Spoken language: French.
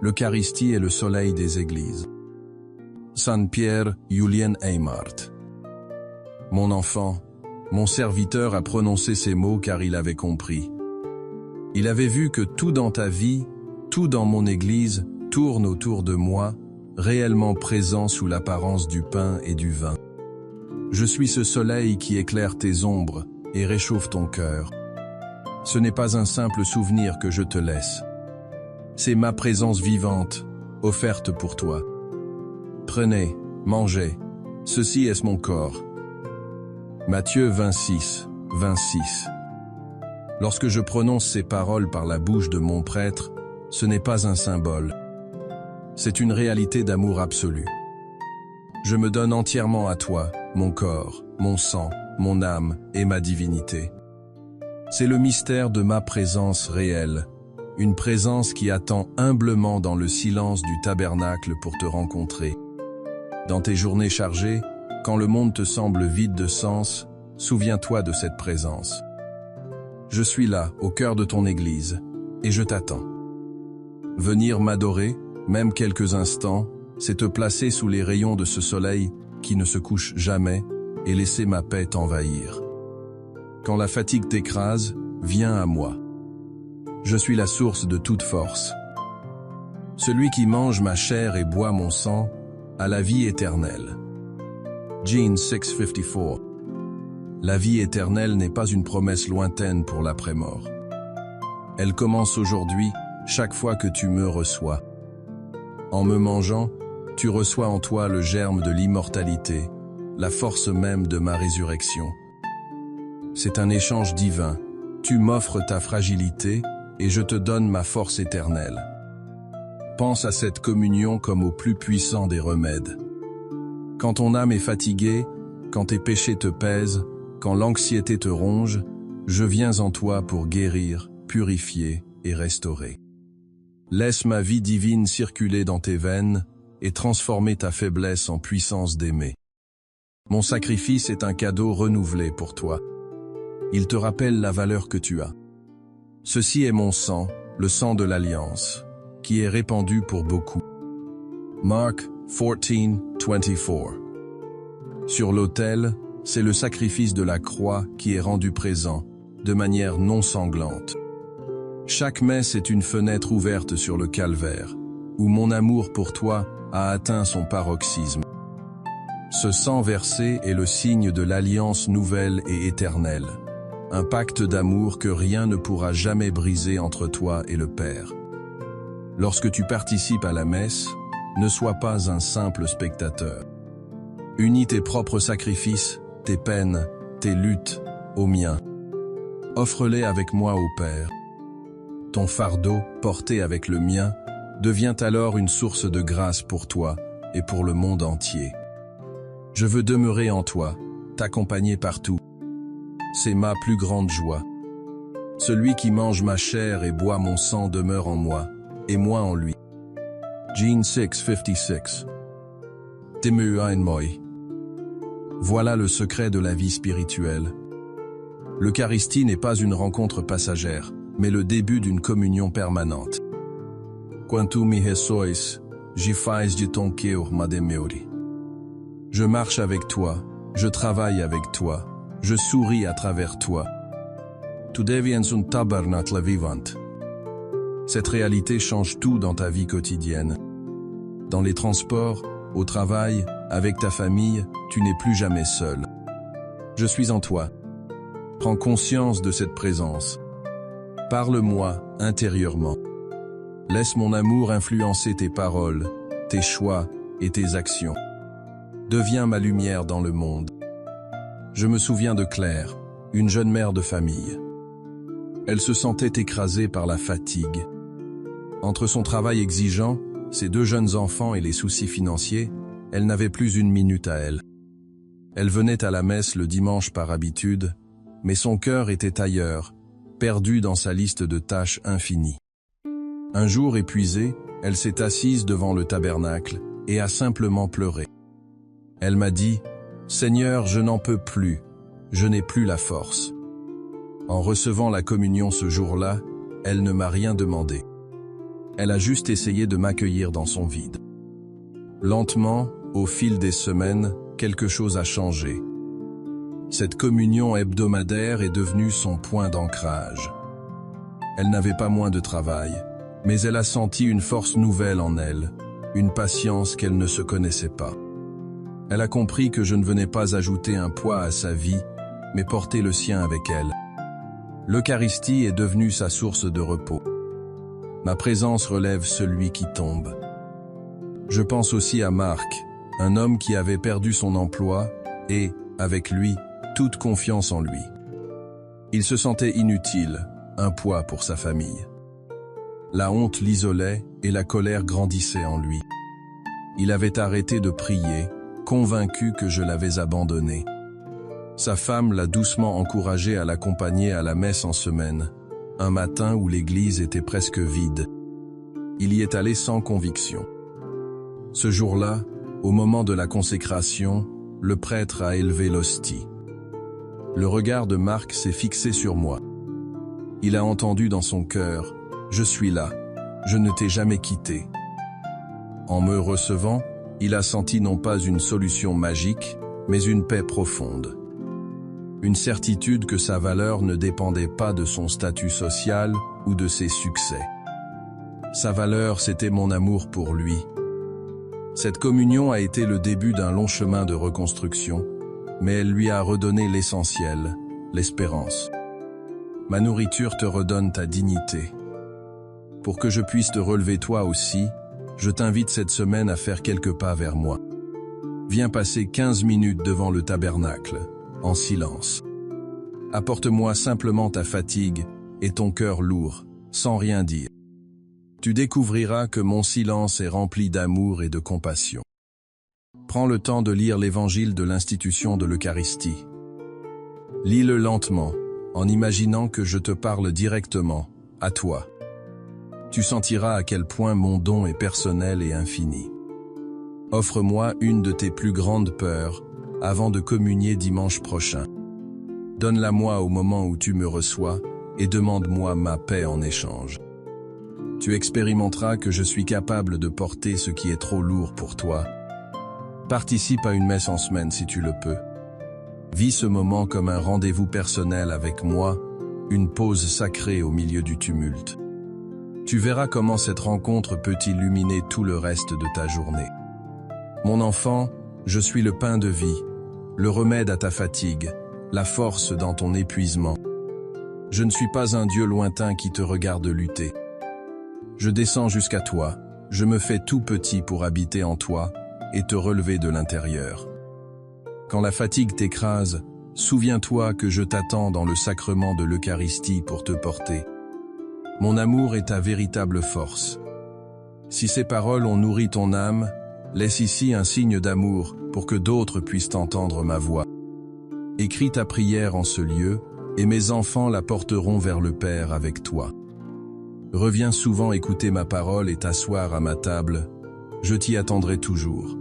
L'Eucharistie est le soleil des églises. Saint Pierre, Julien Eymart. Mon enfant, mon serviteur a prononcé ces mots car il avait compris. Il avait vu que tout dans ta vie, tout dans mon Église, tourne autour de moi, réellement présent sous l'apparence du pain et du vin. Je suis ce soleil qui éclaire tes ombres et réchauffe ton cœur. Ce n'est pas un simple souvenir que je te laisse. C'est ma présence vivante, offerte pour toi. Prenez, mangez, ceci est mon corps. Matthieu 26, 26. Lorsque je prononce ces paroles par la bouche de mon prêtre, ce n'est pas un symbole. C'est une réalité d'amour absolu. Je me donne entièrement à toi, mon corps, mon sang, mon âme et ma divinité. C'est le mystère de ma présence réelle, une présence qui attend humblement dans le silence du tabernacle pour te rencontrer. Dans tes journées chargées, quand le monde te semble vide de sens, souviens-toi de cette présence. Je suis là, au cœur de ton Église, et je t'attends. Venir m'adorer, même quelques instants, c'est te placer sous les rayons de ce soleil qui ne se couche jamais et laisser ma paix t'envahir. Quand la fatigue t'écrase, viens à moi. Je suis la source de toute force. Celui qui mange ma chair et boit mon sang a la vie éternelle. Jean 6:54. La vie éternelle n'est pas une promesse lointaine pour l'après-mort. Elle commence aujourd'hui, chaque fois que tu me reçois. En me mangeant, tu reçois en toi le germe de l'immortalité, la force même de ma résurrection. C'est un échange divin. Tu m'offres ta fragilité et je te donne ma force éternelle. Pense à cette communion comme au plus puissant des remèdes. Quand ton âme est fatiguée, quand tes péchés te pèsent, quand l'anxiété te ronge, je viens en toi pour guérir, purifier et restaurer. Laisse ma vie divine circuler dans tes veines et transformer ta faiblesse en puissance d'aimer. Mon sacrifice est un cadeau renouvelé pour toi. Il te rappelle la valeur que tu as. Ceci est mon sang, le sang de l'Alliance, qui est répandu pour beaucoup. Marc 14:24. Sur l'autel, c'est le sacrifice de la croix qui est rendu présent, de manière non sanglante. Chaque messe est une fenêtre ouverte sur le calvaire, où mon amour pour toi a atteint son paroxysme. Ce sang versé est le signe de l'alliance nouvelle et éternelle, un pacte d'amour que rien ne pourra jamais briser entre toi et le Père. Lorsque tu participes à la messe, ne sois pas un simple spectateur. Unis tes propres sacrifices, tes peines, tes luttes, aux miens. Offre-les avec moi au Père. Ton fardeau, porté avec le mien, devient alors une source de grâce pour toi et pour le monde entier. Je veux demeurer en toi, t'accompagner partout. C'est ma plus grande joie. Celui qui mange ma chair et boit mon sang demeure en moi, et moi en lui. Jean 6:56. Temuain moi. Voilà le secret de la vie spirituelle. L'Eucharistie n'est pas une rencontre passagère, mais le début d'une communion permanente. Quanto me ressois, je faz de ton cœur ma demeure. Je marche avec toi, je travaille avec toi, je souris à travers toi. Tu deviens un tabernacle vivant. Cette réalité change tout dans ta vie quotidienne. Dans les transports, au travail, avec ta famille, tu n'es plus jamais seul. Je suis en toi. Prends conscience de cette présence. Parle-moi intérieurement. Laisse mon amour influencer tes paroles, tes choix et tes actions. Deviens ma lumière dans le monde. Je me souviens de Claire, une jeune mère de famille. Elle se sentait écrasée par la fatigue. Entre son travail exigeant, ses 2 jeunes enfants et les soucis financiers, elle n'avait plus une minute à elle. Elle venait à la messe le dimanche par habitude, mais son cœur était ailleurs, perdu dans sa liste de tâches infinies. Un jour épuisée, elle s'est assise devant le tabernacle et a simplement pleuré. Elle m'a dit « Seigneur, je n'en peux plus, je n'ai plus la force. » En recevant la communion ce jour-là, elle ne m'a rien demandé. Elle a juste essayé de m'accueillir dans son vide. Lentement, au fil des semaines, quelque chose a changé. Cette communion hebdomadaire est devenue son point d'ancrage. Elle n'avait pas moins de travail, mais elle a senti une force nouvelle en elle, une patience qu'elle ne se connaissait pas. Elle a compris que je ne venais pas ajouter un poids à sa vie, mais porter le sien avec elle. L'Eucharistie est devenue sa source de repos. Ma présence relève celui qui tombe. Je pense aussi à Marc, un homme qui avait perdu son emploi et, avec lui, toute confiance en lui. Il se sentait inutile, un poids pour sa famille. La honte l'isolait et la colère grandissait en lui. Il avait arrêté de prier, convaincu que je l'avais abandonné. Sa femme l'a doucement encouragé à l'accompagner à la messe en semaine, un matin où l'église était presque vide. Il y est allé sans conviction. Ce jour-là, au moment de la consécration, le prêtre a élevé l'hostie. Le regard de Marc s'est fixé sur moi. Il a entendu dans son cœur « Je suis là, je ne t'ai jamais quitté ». En me recevant, il a senti non pas une solution magique, mais une paix profonde. Une certitude que sa valeur ne dépendait pas de son statut social ou de ses succès. Sa valeur, c'était mon amour pour lui. Cette communion a été le début d'un long chemin de reconstruction, mais elle lui a redonné l'essentiel, l'espérance. Ma nourriture te redonne ta dignité. Pour que je puisse te relever toi aussi, je t'invite cette semaine à faire quelques pas vers moi. Viens passer 15 minutes devant le tabernacle, en silence. Apporte-moi simplement ta fatigue et ton cœur lourd, sans rien dire. Tu découvriras que mon silence est rempli d'amour et de compassion. Prends le temps de lire l'évangile de l'institution de l'Eucharistie. Lis-le lentement, en imaginant que je te parle directement, à toi. Tu sentiras à quel point mon don est personnel et infini. Offre-moi une de tes plus grandes peurs avant de communier dimanche prochain. Donne-la-moi au moment où tu me reçois et demande-moi ma paix en échange. Tu expérimenteras que je suis capable de porter ce qui est trop lourd pour toi. Participe à une messe en semaine si tu le peux. Vis ce moment comme un rendez-vous personnel avec moi, une pause sacrée au milieu du tumulte. Tu verras comment cette rencontre peut illuminer tout le reste de ta journée. Mon enfant, je suis le pain de vie, le remède à ta fatigue, la force dans ton épuisement. Je ne suis pas un Dieu lointain qui te regarde lutter. Je descends jusqu'à toi, je me fais tout petit pour habiter en toi et te relever de l'intérieur. Quand la fatigue t'écrase, souviens-toi que je t'attends dans le sacrement de l'Eucharistie pour te porter. Mon amour est ta véritable force. Si ces paroles ont nourri ton âme, laisse ici un signe d'amour pour que d'autres puissent entendre ma voix. Écris ta prière en ce lieu, et mes enfants la porteront vers le Père avec toi. Reviens souvent écouter ma parole et t'asseoir à ma table, je t'y attendrai toujours.